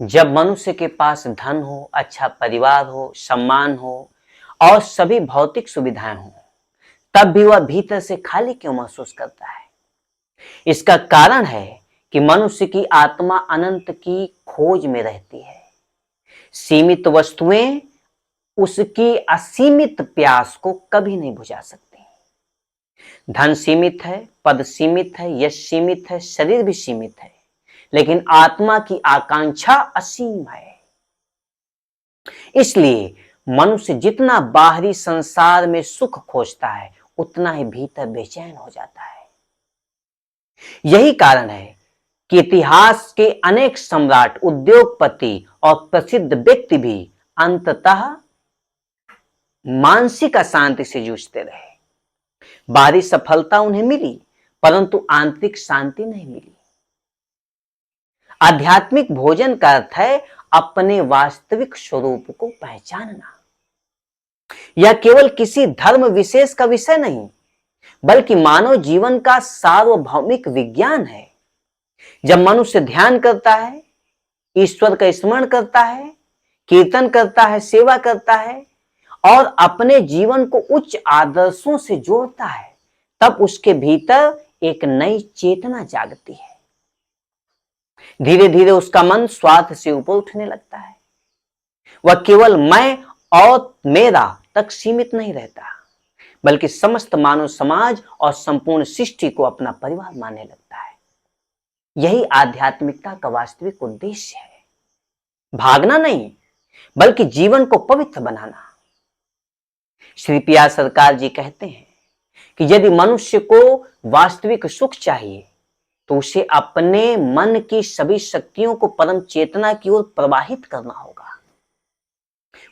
जब मनुष्य के पास धन हो, अच्छा परिवार हो, सम्मान हो और सभी भौतिक सुविधाएं हो, तब भी वह भीतर से खाली क्यों महसूस करता है? इसका कारण है कि मनुष्य की आत्मा अनंत की खोज में रहती है। सीमित वस्तुएं उसकी असीमित प्यास को कभी नहीं बुझा सकती। धन सीमित है, पद सीमित है, यश सीमित है, शरीर भी सीमित है, लेकिन आत्मा की आकांक्षा असीम है। इसलिए मनुष्य जितना बाहरी संसार में सुख खोजता है, उतना ही भीतर बेचैन हो जाता है। यही कारण है कि इतिहास के अनेक सम्राट, उद्योगपति और प्रसिद्ध व्यक्ति भी अंततः मानसिक अशांति से जूझते रहे। बाहरी सफलता उन्हें मिली, परंतु आंतरिक शांति नहीं मिली। आध्यात्मिक भोजन का अर्थ है अपने वास्तविक स्वरूप को पहचानना। यह केवल किसी धर्म विशेष का विषय नहीं, बल्कि मानव जीवन का सार्वभौमिक विज्ञान है। जब मनुष्य ध्यान करता है, ईश्वर का स्मरण करता है, कीर्तन करता है, सेवा करता है और अपने जीवन को उच्च आदर्शों से जोड़ता है, तब उसके भीतर एक नई चेतना जागती है। धीरे धीरे उसका मन स्वार्थ से ऊपर उठने लगता है। वह केवल मैं और मेरा तक सीमित नहीं रहता, बल्कि समस्त मानव समाज और संपूर्ण सृष्टि को अपना परिवार मानने लगता है। यही आध्यात्मिकता का वास्तविक उद्देश्य है। भागना नहीं, बल्कि जीवन को पवित्र बनाना। श्री पिया सरकार जी कहते हैं कि यदि मनुष्य को वास्तविक सुख चाहिए, तो उसे अपने मन की सभी शक्तियों को परम चेतना की ओर प्रवाहित करना होगा।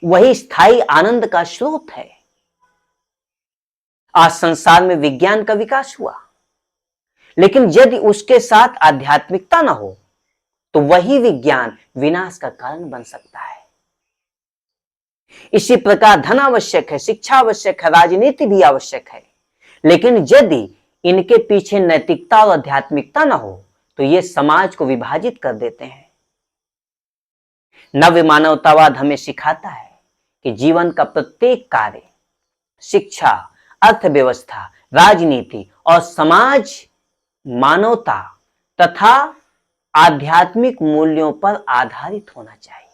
वही स्थायी आनंद का स्रोत है। आज संसार में विज्ञान का विकास हुआ, लेकिन यदि उसके साथ आध्यात्मिकता ना हो, तो वही विज्ञान विनाश का कारण बन सकता है। इसी प्रकार धन आवश्यक है, शिक्षा आवश्यक है, राजनीति भी आवश्यक है, लेकिन यदि इनके पीछे नैतिकता और आध्यात्मिकता ना हो, तो ये समाज को विभाजित कर देते हैं। नव मानवतावाद हमें सिखाता है कि जीवन का प्रत्येक कार्य, शिक्षा, अर्थव्यवस्था, राजनीति और समाज मानवता तथा आध्यात्मिक मूल्यों पर आधारित होना चाहिए।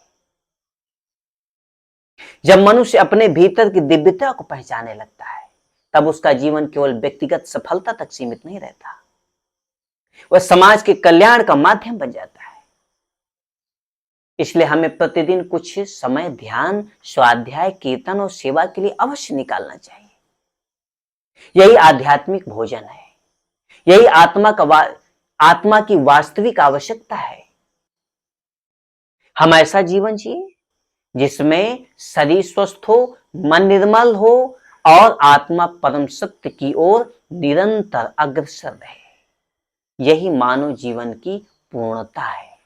जब मनुष्य अपने भीतर की दिव्यता को पहचानने लगता है, तब उसका जीवन केवल व्यक्तिगत सफलता तक सीमित नहीं रहता, वह समाज के कल्याण का माध्यम बन जाता है। इसलिए हमें प्रतिदिन कुछ समय ध्यान, स्वाध्याय, कीर्तन और सेवा के लिए अवश्य निकालना चाहिए। यही आध्यात्मिक भोजन है। यही आत्मा की वास्तविक आवश्यकता है। हम ऐसा जीवन जिए जिसमें शरीर स्वस्थ हो, मन निर्मल हो और आत्मा परम सत्य की ओर निरंतर अग्रसर रहे। यही मानव जीवन की पूर्णता है।